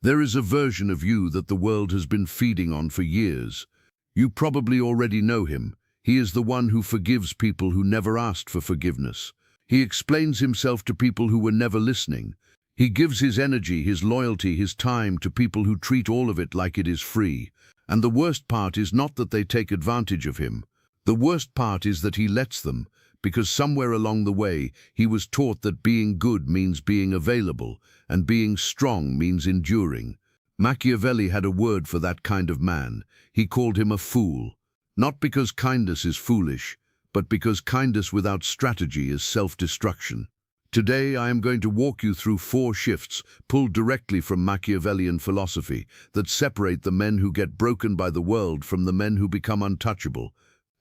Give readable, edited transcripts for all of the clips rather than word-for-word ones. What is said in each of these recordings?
There is a version of you that the world has been feeding on for years. You probably already know him. He is the one who forgives people who never asked for forgiveness. He explains himself to people who were never listening. He gives his energy, his loyalty, his time to people who treat all of it like it is free. And the worst part is not that they take advantage of him. The worst part is that he lets them, because somewhere along the way he was taught that being good means being available, and being strong means enduring. Machiavelli had a word for that kind of man. He called him a fool. Not because kindness is foolish, but because kindness without strategy is self-destruction. Today I am going to walk you through 4 shifts pulled directly from Machiavellian philosophy that separate the men who get broken by the world from the men who become untouchable.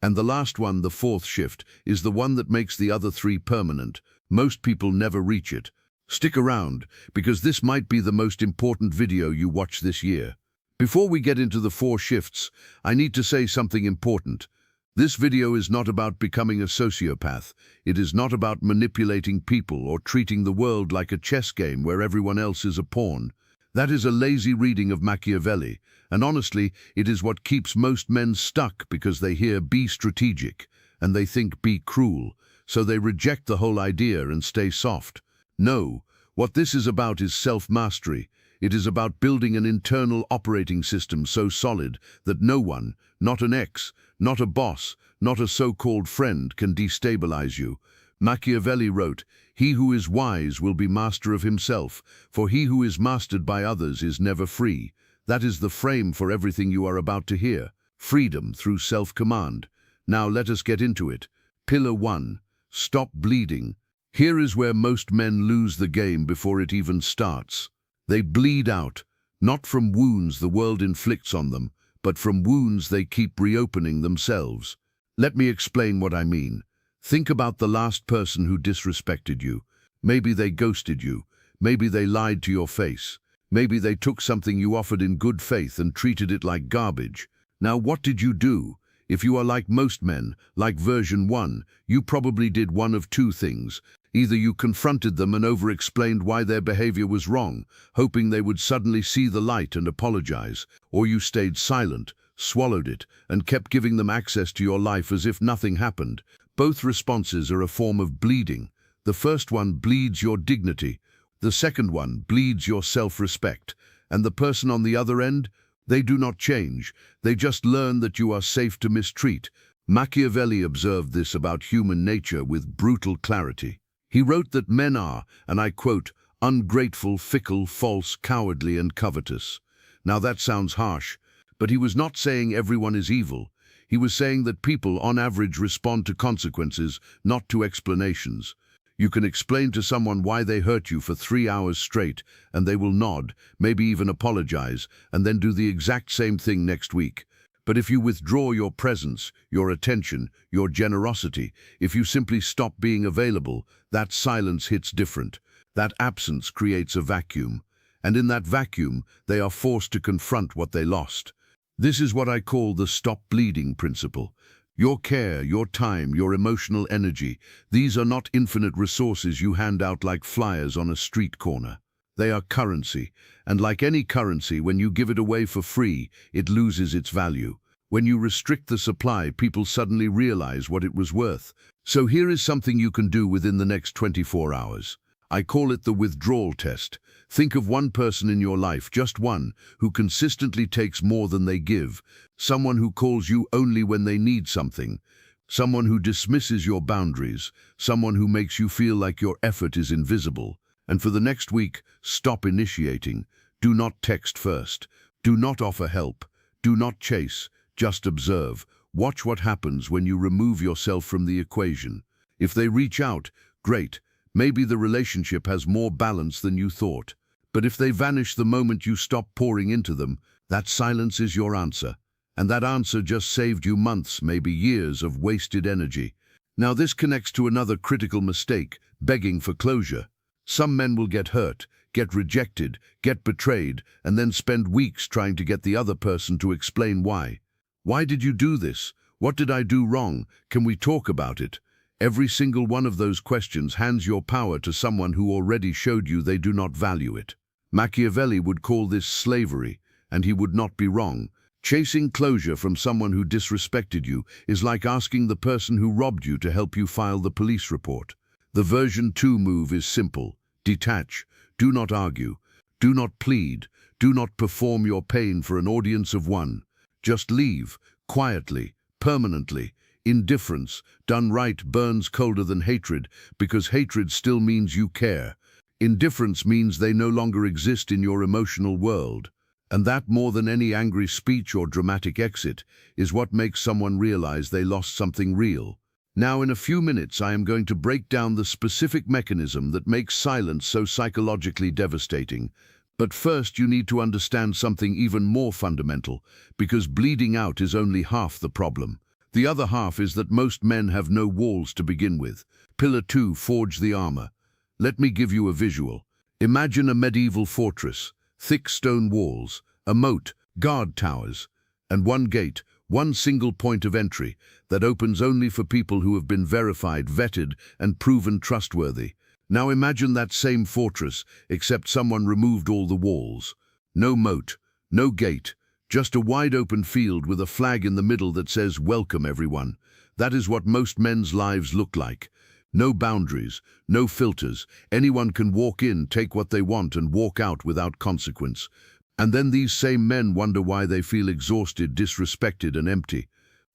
And the last one, the 4th shift, is the one that makes the other 3 permanent. Most people never reach it. Stick around, because this might be the most important video you watch this year. Before we get into the 4 shifts, I need to say something important. This video is not about becoming a sociopath. It is not about manipulating people or treating the world like a chess game where everyone else is a pawn. That is a lazy reading of Machiavelli, and honestly, it is what keeps most men stuck because they hear be strategic, and they think be cruel, so they reject the whole idea and stay soft. No, what this is about is self-mastery. It is about building an internal operating system so solid that no one, not an ex, not a boss, not a so-called friend, can destabilize you. Machiavelli wrote, "He who is wise will be master of himself, for he who is mastered by others is never free." That is the frame for everything you are about to hear. Freedom through self-command. Now let us get into it. Pillar 1. Stop bleeding. Here is where most men lose the game before it even starts. They bleed out, not from wounds the world inflicts on them, but from wounds they keep reopening themselves. Let me explain what I mean. Think about the last person who disrespected you. Maybe they ghosted you. Maybe they lied to your face. Maybe they took something you offered in good faith and treated it like garbage. Now what did you do? If you are like most men, like version 1, you probably did one of 2 things. Either you confronted them and over-explained why their behavior was wrong, hoping they would suddenly see the light and apologize, or you stayed silent, swallowed it, and kept giving them access to your life as if nothing happened. Both responses are a form of bleeding. The first one bleeds your dignity. The second one bleeds your self-respect. And the person on the other end, they do not change. They just learn that you are safe to mistreat. Machiavelli observed this about human nature with brutal clarity. He wrote that men are, and I quote, ungrateful, fickle, false, cowardly, and covetous. Now that sounds harsh, but he was not saying everyone is evil. He was saying that people, on average, respond to consequences, not to explanations. You can explain to someone why they hurt you for 3 hours straight, and they will nod, maybe even apologize, and then do the exact same thing next week. But if you withdraw your presence, your attention, your generosity, if you simply stop being available, that silence hits different. That absence creates a vacuum. And in that vacuum, they are forced to confront what they lost. This is what I call the stop bleeding principle. Your care, your time, your emotional energy, these are not infinite resources you hand out like flyers on a street corner. They are currency, and like any currency, when you give it away for free, it loses its value. When you restrict the supply, people suddenly realize what it was worth. So here is something you can do within the next 24 hours. I call it the withdrawal test. Think of one person in your life, just one, who consistently takes more than they give. Someone who calls you only when they need something. Someone who dismisses your boundaries. Someone who makes you feel like your effort is invisible. And for the next week, stop initiating. Do not text first. Do not offer help. Do not chase. Just observe. Watch what happens when you remove yourself from the equation. If they reach out, great. Maybe the relationship has more balance than you thought. But if they vanish the moment you stop pouring into them, that silence is your answer. And that answer just saved you months, maybe years of wasted energy. Now this connects to another critical mistake, begging for closure. Some men will get hurt, get rejected, get betrayed, and then spend weeks trying to get the other person to explain why. Why did you do this? What did I do wrong? Can we talk about it? Every single one of those questions hands your power to someone who already showed you they do not value it. Machiavelli would call this slavery, and he would not be wrong. Chasing closure from someone who disrespected you is like asking the person who robbed you to help you file the police report. The version 2 move is simple. Detach. Do not argue. Do not plead. Do not perform your pain for an audience of one. Just leave, quietly, permanently. Indifference, done right, burns colder than hatred, because hatred still means you care. Indifference means they no longer exist in your emotional world. And that, more than any angry speech or dramatic exit, is what makes someone realize they lost something real. Now, in a few minutes, I am going to break down the specific mechanism that makes silence so psychologically devastating. But first, you need to understand something even more fundamental, because bleeding out is only half the problem. The other half is that most men have no walls to begin with. Pillar 2, forge the armor. Let me give you a visual. Imagine a medieval fortress, thick stone walls, a moat, guard towers, and one gate, one single point of entry that opens only for people who have been verified, vetted, and proven trustworthy. Now imagine that same fortress, except someone removed all the walls. No moat, no gate, just a wide-open field with a flag in the middle that says, "Welcome, everyone." That is what most men's lives look like. No boundaries, no filters. Anyone can walk in, take what they want, and walk out without consequence. And then these same men wonder why they feel exhausted, disrespected, and empty.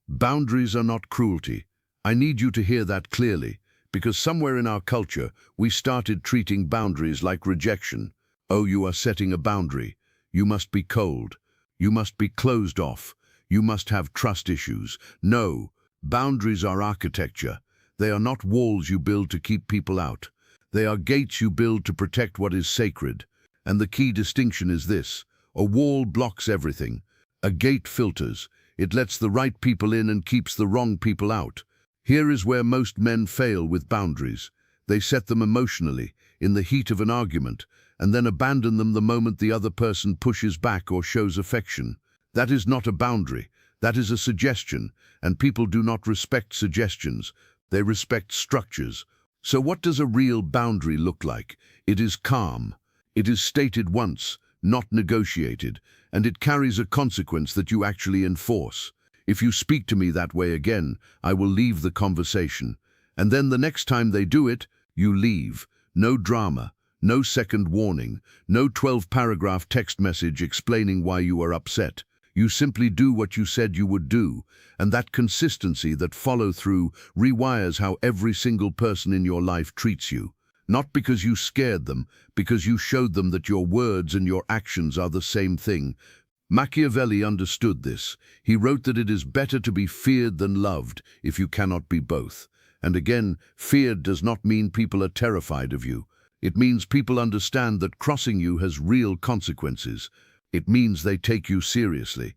Boundaries are not cruelty. I need you to hear that clearly, because somewhere in our culture, we started treating boundaries like rejection. Oh, you are setting a boundary. You must be cold. You must be closed off. You must have trust issues. No, boundaries are architecture. They are not walls you build to keep people out. They are gates you build to protect what is sacred. And the key distinction is this: a wall blocks everything. A gate filters. It lets the right people in and keeps the wrong people out. Here is where most men fail with boundaries. They set them emotionally, in the heat of an argument, and then abandon them the moment the other person pushes back or shows affection. That is not a boundary. That is a suggestion, and people do not respect suggestions. They respect structures. So what does a real boundary look like? It is calm. It is stated once, not negotiated, and it carries a consequence that you actually enforce. If you speak to me that way again, I will leave the conversation. And then the next time they do it, you leave. No drama, no second warning, no 12-paragraph text message explaining why you are upset. You simply do what you said you would do, and that consistency, that follow-through, rewires how every single person in your life treats you. Not because you scared them, because you showed them that your words and your actions are the same thing. Machiavelli understood this. He wrote that it is better to be feared than loved if you cannot be both. And again, feared does not mean people are terrified of you. It means people understand that crossing you has real consequences. It means they take you seriously.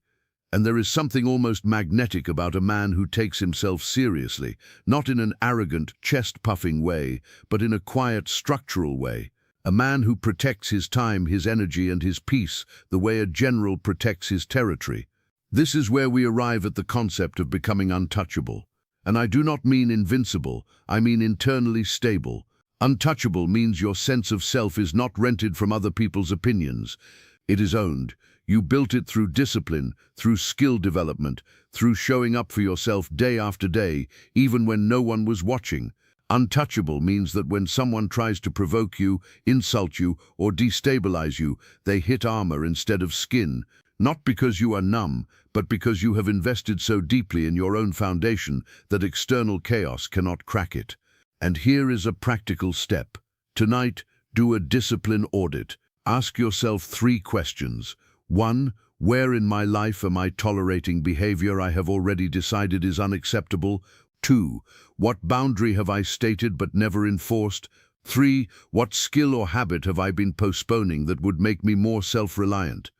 And there is something almost magnetic about a man who takes himself seriously, not in an arrogant, chest-puffing way, but in a quiet, structural way. A man who protects his time, his energy, and his peace the way a general protects his territory. This is where we arrive at the concept of becoming untouchable. And I do not mean invincible, I mean internally stable. Untouchable means your sense of self is not rented from other people's opinions. It is owned. You built it through discipline, through skill development, through showing up for yourself day after day, even when no one was watching. Untouchable means that when someone tries to provoke you, insult you, or destabilize you, they hit armor instead of skin. Not because you are numb, but because you have invested so deeply in your own foundation that external chaos cannot crack it. And here is a practical step. Tonight, do a discipline audit. Ask yourself 3 questions. 1. Where in my life am I tolerating behavior I have already decided is unacceptable? 2. What boundary have I stated but never enforced? 3. What skill or habit have I been postponing that would make me more self-reliant?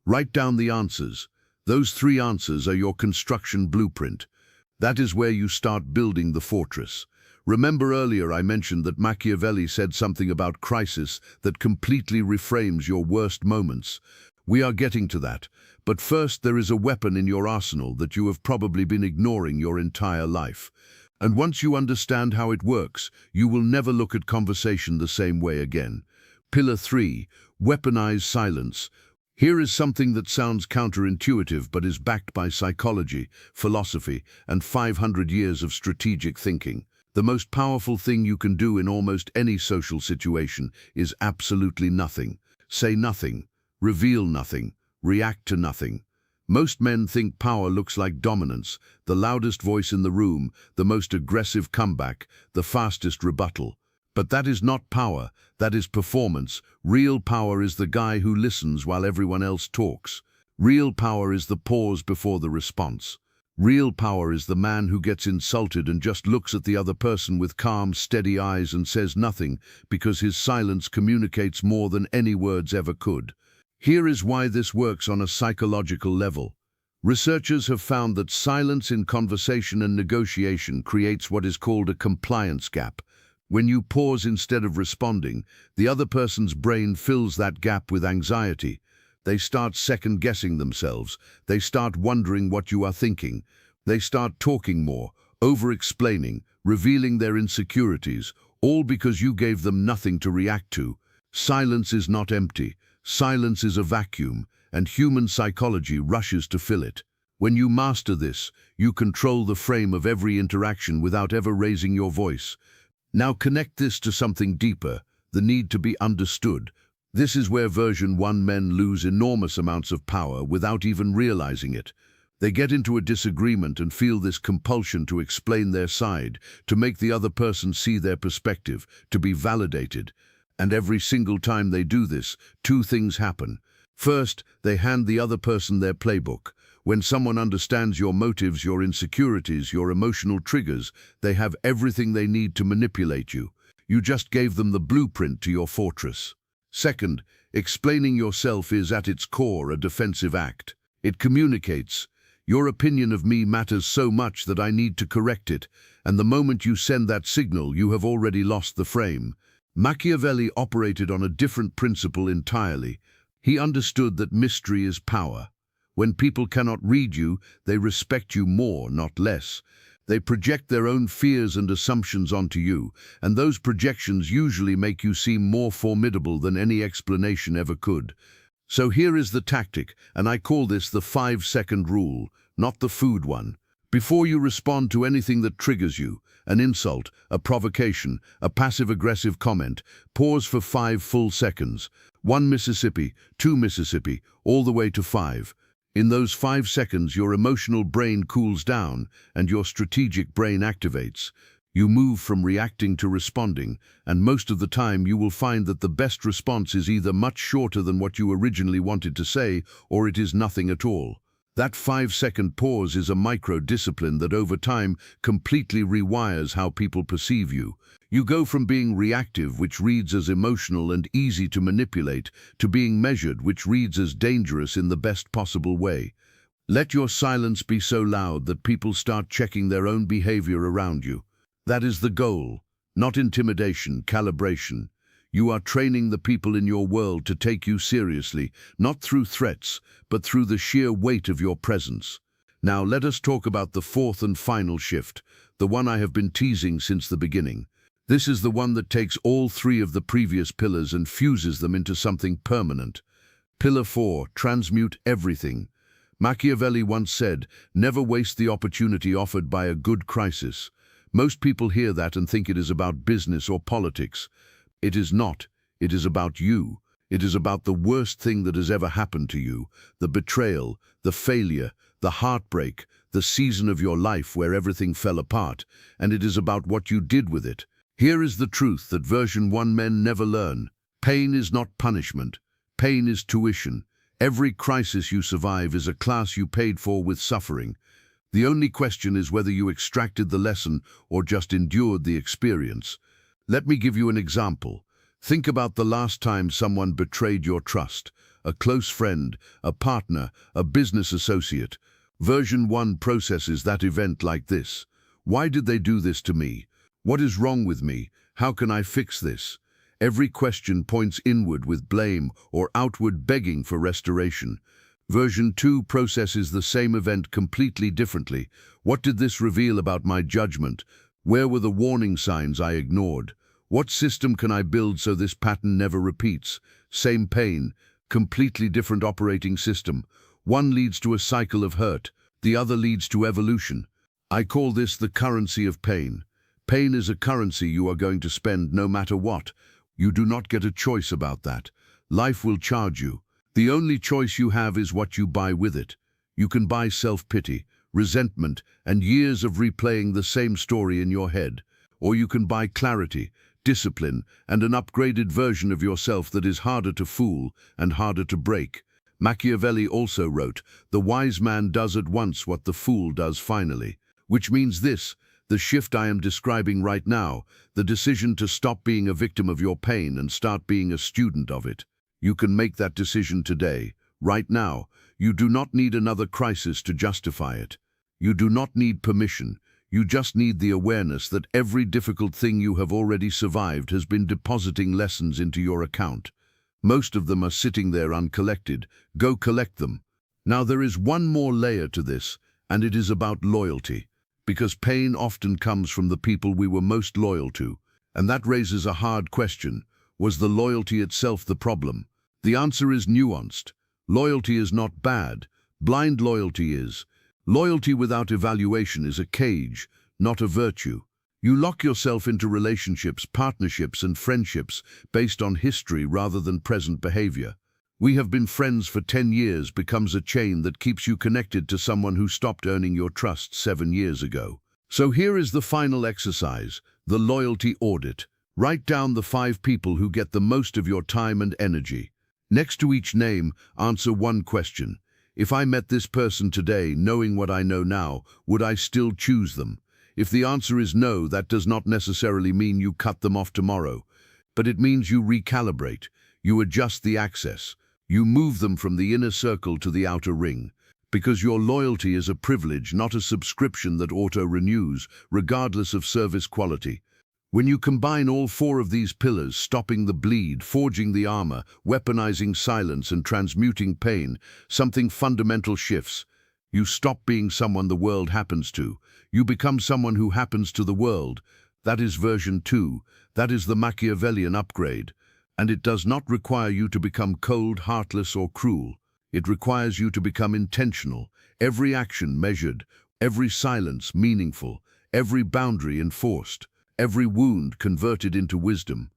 Write down the answers. Those 3 answers are your construction blueprint. That is where you start building the fortress. Remember earlier I mentioned that Machiavelli said something about crisis that completely reframes your worst moments. We are getting to that, but first there is a weapon in your arsenal that you have probably been ignoring your entire life. And once you understand how it works, you will never look at conversation the same way again. Pillar 3, weaponize silence. Here is something that sounds counterintuitive but is backed by psychology, philosophy, and 500 years of strategic thinking. The most powerful thing you can do in almost any social situation is absolutely nothing. Say nothing, reveal nothing, react to nothing. Most men think power looks like dominance, the loudest voice in the room, the most aggressive comeback, the fastest rebuttal. But that is not power, that is performance. Real power is the guy who listens while everyone else talks. Real power is the pause before the response. Real power is the man who gets insulted and just looks at the other person with calm, steady eyes and says nothing because his silence communicates more than any words ever could. Here is why this works on a psychological level. Researchers have found that silence in conversation and negotiation creates what is called a compliance gap. When you pause instead of responding, the other person's brain fills that gap with anxiety. They start second-guessing themselves. They start wondering what you are thinking. They start talking more, over-explaining, revealing their insecurities, all because you gave them nothing to react to. Silence is not empty. Silence is a vacuum, and human psychology rushes to fill it. When you master this, you control the frame of every interaction without ever raising your voice. Now connect this to something deeper, the need to be understood. This is where version 1 men lose enormous amounts of power without even realizing it. They get into a disagreement and feel this compulsion to explain their side, to make the other person see their perspective, to be validated. And every single time they do this, two things happen. First, they hand the other person their playbook. When someone understands your motives, your insecurities, your emotional triggers, they have everything they need to manipulate you. You just gave them the blueprint to your fortress. Second, explaining yourself is at its core a defensive act. It communicates, your opinion of me matters so much that I need to correct it, and the moment you send that signal, you have already lost the frame. Machiavelli operated on a different principle entirely. He understood that mystery is power. When people cannot read you, they respect you more, not less. They project their own fears and assumptions onto you, and those projections usually make you seem more formidable than any explanation ever could. So here is the tactic, and I call this the 5-second rule, not the food one. Before you respond to anything that triggers you, an insult, a provocation, a passive-aggressive comment, pause for 5 full seconds. 1 Mississippi, 2 Mississippi, all the way to 5. In those 5 seconds, your emotional brain cools down and your strategic brain activates. You move from reacting to responding, and most of the time you will find that the best response is either much shorter than what you originally wanted to say, or it is nothing at all. That 5-second pause is a micro-discipline that over time completely rewires how people perceive you. You go from being reactive, which reads as emotional and easy to manipulate, to being measured, which reads as dangerous in the best possible way. Let your silence be so loud that people start checking their own behavior around you. That is the goal, not intimidation, calibration. You are training the people in your world to take you seriously, not through threats, but through the sheer weight of your presence. Now let us talk about the fourth and final shift, the one I have been teasing since the beginning. This is the one that takes all 3 of the previous pillars and fuses them into something permanent. Pillar 4, transmute everything. Machiavelli once said, never waste the opportunity offered by a good crisis. Most people hear that and think it is about business or politics. It is not. It is about you. It is about the worst thing that has ever happened to you, the betrayal, the failure, the heartbreak, the season of your life where everything fell apart, and it is about what you did with it. Here is the truth that version 1 men never learn. Pain is not punishment. Pain is tuition. Every crisis you survive is a class you paid for with suffering. The only question is whether you extracted the lesson or just endured the experience. Let me give you an example. Think about the last time someone betrayed your trust. A close friend, a partner, a business associate. Version 1 processes that event like this. Why did they do this to me? What is wrong with me? How can I fix this? Every question points inward with blame or outward begging for restoration. Version 2 processes the same event completely differently. What did this reveal about my judgment? Where were the warning signs I ignored? What system can I build so this pattern never repeats? same pain, completely different operating system. One leads to a cycle of hurt, the other leads to evolution. I call this the currency of pain. Pain is a currency you are going to spend no matter what. You do not get a choice about that. Life will charge you. The only choice you have is what you buy with it. You can buy self-pity, resentment, and years of replaying the same story in your head. Or you can buy clarity, discipline, and an upgraded version of yourself that is harder to fool and harder to break. Machiavelli also wrote, "The wise man does at once what the fool does finally." Which means this: the shift I am describing right now, the decision to stop being a victim of your pain and start being a student of it. You can make that decision today, right now. You do not need another crisis to justify it. You do not need permission. You just need the awareness that every difficult thing you have already survived has been depositing lessons into your account. Most of them are sitting there uncollected. Go collect them. Now there is one more layer to this, and it is about loyalty. Because pain often comes from the people we were most loyal to. And that raises a hard question. Was the loyalty itself the problem? The answer is nuanced. Loyalty is not bad. Blind loyalty is. Loyalty without evaluation is a cage, not a virtue. You lock yourself into relationships, partnerships, and friendships based on history rather than present behavior. "We have been friends for 10 years" becomes a chain that keeps you connected to someone who stopped earning your trust 7 years ago. So here is the final exercise, the loyalty audit. Write down the 5 people who get the most of your time and energy. Next to each name, answer one question. If I met this person today, knowing what I know now, would I still choose them? If the answer is no, that does not necessarily mean you cut them off tomorrow, but it means you recalibrate, you adjust the access, you move them from the inner circle to the outer ring, because your loyalty is a privilege, not a subscription that auto-renews, regardless of service quality. When you combine all 4 of these pillars, stopping the bleed, forging the armor, weaponizing silence, and transmuting pain, something fundamental shifts. You stop being someone the world happens to. You become someone who happens to the world. That is version 2. That is the Machiavellian upgrade. And it does not require you to become cold, heartless, or cruel. It requires you to become intentional, every action measured, every silence meaningful, every boundary enforced, every wound converted into wisdom.